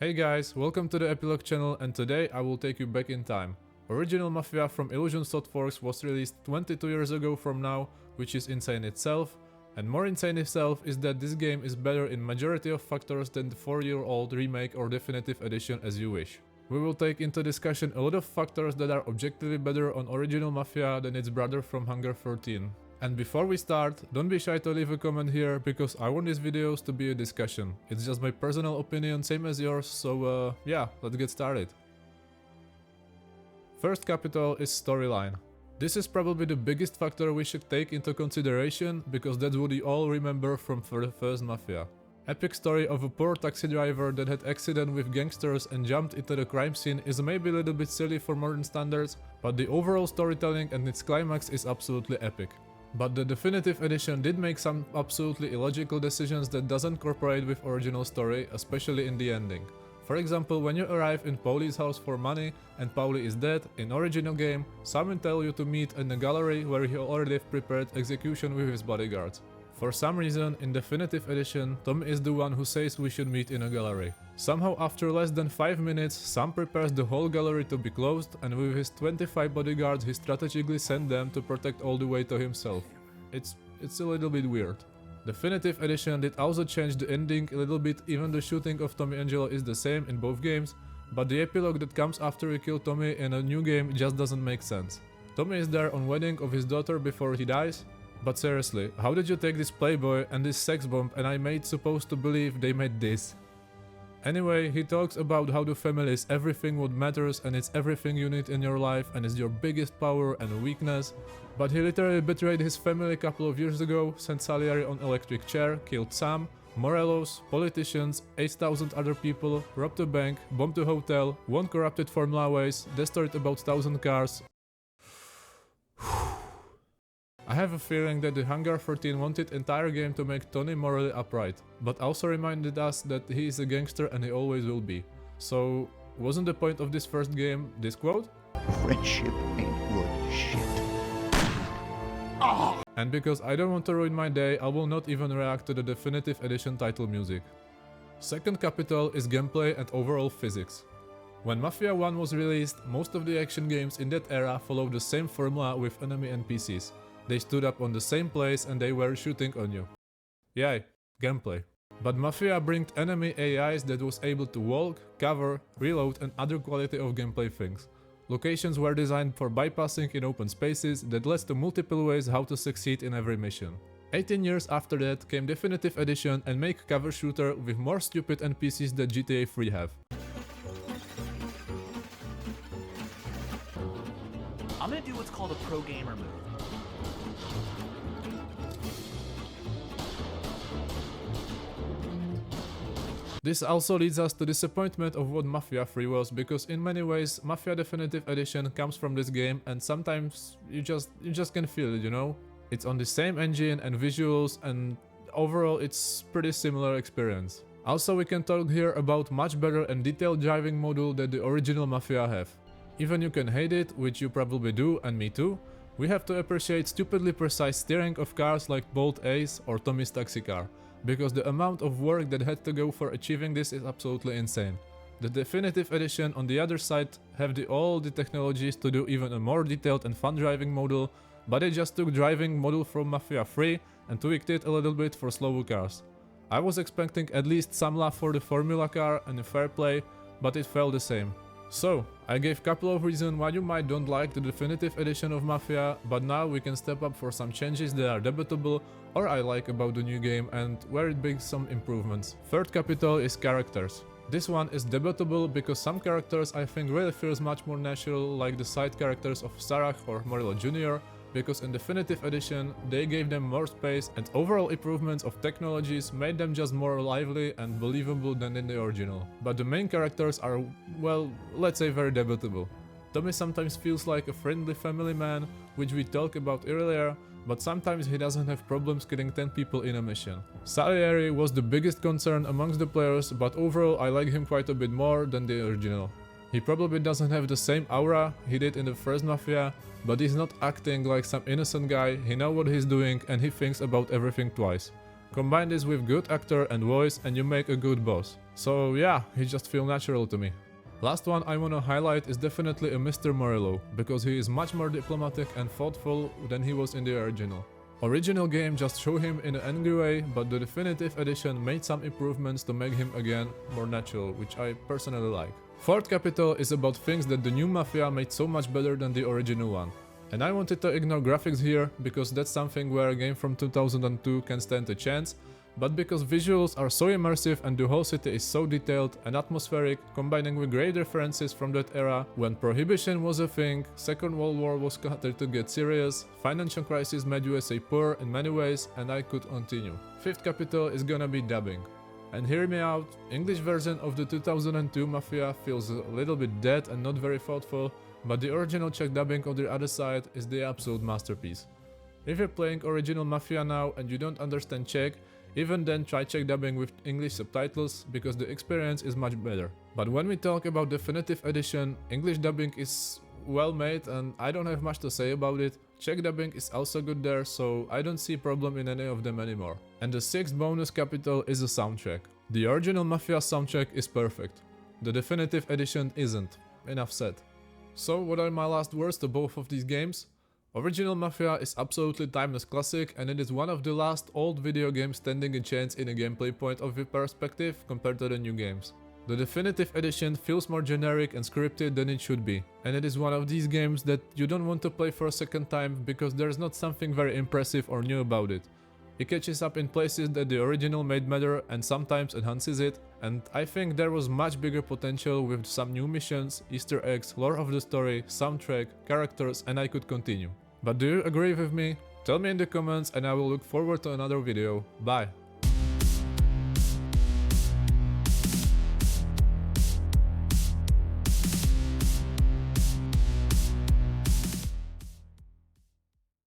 Hey guys, welcome to the Epilogue channel, and today I will take you back in time. Original Mafia from Illusion Softworks was released 22 years ago from now, which is insane itself, and more insane itself is that this game is better in majority of factors than the 4-year-old remake or definitive edition as you wish. We will take into discussion a lot of factors that are objectively better on Original Mafia than its brother from Hunger 13. And before we start, don't be shy to leave a comment here, because I want these videos to be a discussion. It's just my personal opinion, same as yours, so yeah, let's get started. First capital is storyline. This is probably the biggest factor we should take into consideration, because that's what you all remember from the first Mafia. Epic story of a poor taxi driver that had accident with gangsters and jumped into the crime scene is maybe a little bit silly for modern standards, but the overall storytelling and its climax is absolutely epic. But the definitive edition did make some absolutely illogical decisions that doesn't cooperate with original story, especially in the ending. For example, when you arrive in Pauli's house for money and Pauli is dead, in original game, someone tell you to meet in the gallery where he already prepared execution with his bodyguards. For some reason, in definitive edition, Tom is the one who says we should meet in a gallery. Somehow after less than 5 minutes, Sam prepares the whole gallery to be closed, and with his 25 bodyguards he strategically sent them to protect all the way to himself. It's a little bit weird. Definitive edition did also change the ending a little bit, even the shooting of Tommy Angelo is the same in both games, but the epilogue that comes after you kill Tommy in a new game just doesn't make sense. Tommy is there on wedding of his daughter before he dies. But seriously, how did you take this playboy and this sex bomb and I made supposed to believe they made this? Anyway, he talks about how the family is everything what matters and it's everything you need in your life and is your biggest power and weakness. But he literally betrayed his family a couple of years ago, sent Salieri on electric chair, killed Sam, Morelos, politicians, 8,000 other people, robbed a bank, bombed a hotel, won corrupted Formula Ways, destroyed about 1,000 cars. I have a feeling that the Hunger 13 wanted entire game to make Tony morally upright, but also reminded us that he is a gangster and he always will be. So, wasn't the point of this first game this quote? Friendship ain't worth shit. Oh. And because I don't want to ruin my day, I will not even react to the definitive edition title music. Second capital is gameplay and overall physics. When Mafia 1 was released, most of the action games in that era followed the same formula with enemy NPCs. They stood up on the same place and they were shooting on you. Yay, gameplay. But Mafia brought enemy AIs that was able to walk, cover, reload and other quality of gameplay things. Locations were designed for bypassing in open spaces that led to multiple ways how to succeed in every mission. 18 years after that came Definitive Edition and make cover shooter with more stupid NPCs that GTA 3 have. I'm gonna do what's called a pro gamer move. This also leads us to disappointment of what Mafia 3 was, because in many ways Mafia Definitive Edition comes from this game and sometimes you just can feel it, you know? It's on the same engine and visuals and overall it's pretty similar experience. Also we can talk here about much better and detailed driving module that the original Mafia have. Even you can hate it, which you probably do and me too, we have to appreciate stupidly precise steering of cars like Bolt Ace or Tommy's taxi car. Because the amount of work that had to go for achieving this is absolutely insane. The Definitive Edition on the other side have all the technologies to do even a more detailed and fun driving model, but they just took driving model from Mafia 3 and tweaked it a little bit for slower cars. I was expecting at least some love for the formula car and a fair play, but it felt the same. So, I gave couple of reasons why you might don't like the Definitive Edition of Mafia, but now we can step up for some changes that are debatable or I like about the new game and where it brings some improvements. Third capital is characters. This one is debatable because some characters I think really feels much more natural, like the side characters of Sarah or Morello Jr., because in Definitive Edition they gave them more space and overall improvements of technologies made them just more lively and believable than in the original. But the main characters are, well, let's say very debatable. Tommy sometimes feels like a friendly family man, which we talked about earlier, but sometimes he doesn't have problems killing 10 people in a mission. Salieri was the biggest concern amongst the players, but overall I like him quite a bit more than the original. He probably doesn't have the same aura he did in the first Mafia, but he's not acting like some innocent guy, he knows what he's doing and he thinks about everything twice. Combine this with good actor and voice and you make a good boss. So yeah, he just feels natural to me. Last one I wanna highlight is definitely a Mr. Morello, because he is much more diplomatic and thoughtful than he was in the original. Original game just showed him in an angry way, but the definitive edition made some improvements to make him again more natural, which I personally like. Fourth capital is about things that the new Mafia made so much better than the original one. And I wanted to ignore graphics here, because that's something where a game from 2002 can stand a chance, but because visuals are so immersive and the whole city is so detailed and atmospheric, combining with great references from that era when prohibition was a thing, Second World War was starting to get serious, financial crisis made USA poor in many ways, and I could continue. Fifth capital is gonna be dubbing. And hear me out, English version of the 2002 Mafia feels a little bit dead and not very thoughtful, but the original Czech dubbing on the other side is the absolute masterpiece. If you're playing original Mafia now and you don't understand Czech, even then try Czech dubbing with English subtitles, because the experience is much better. But when we talk about definitive edition, English dubbing is well made and I don't have much to say about it. Czech dubbing is also good there, so I don't see problem in any of them anymore. And the sixth bonus capital is the soundtrack. The original Mafia soundtrack is perfect. The definitive edition isn't. Enough said. So what are my last words to both of these games? Original Mafia is absolutely timeless classic, and it is one of the last old video games standing a chance in a gameplay point of view perspective compared to the new games. The definitive edition feels more generic and scripted than it should be, and it is one of these games that you don't want to play for a second time because there's not something very impressive or new about it. It catches up in places that the original made better and sometimes enhances it, and I think there was much bigger potential with some new missions, Easter eggs, lore of the story, soundtrack, characters, and I could continue. But do you agree with me? Tell me in the comments and I will look forward to another video. Bye!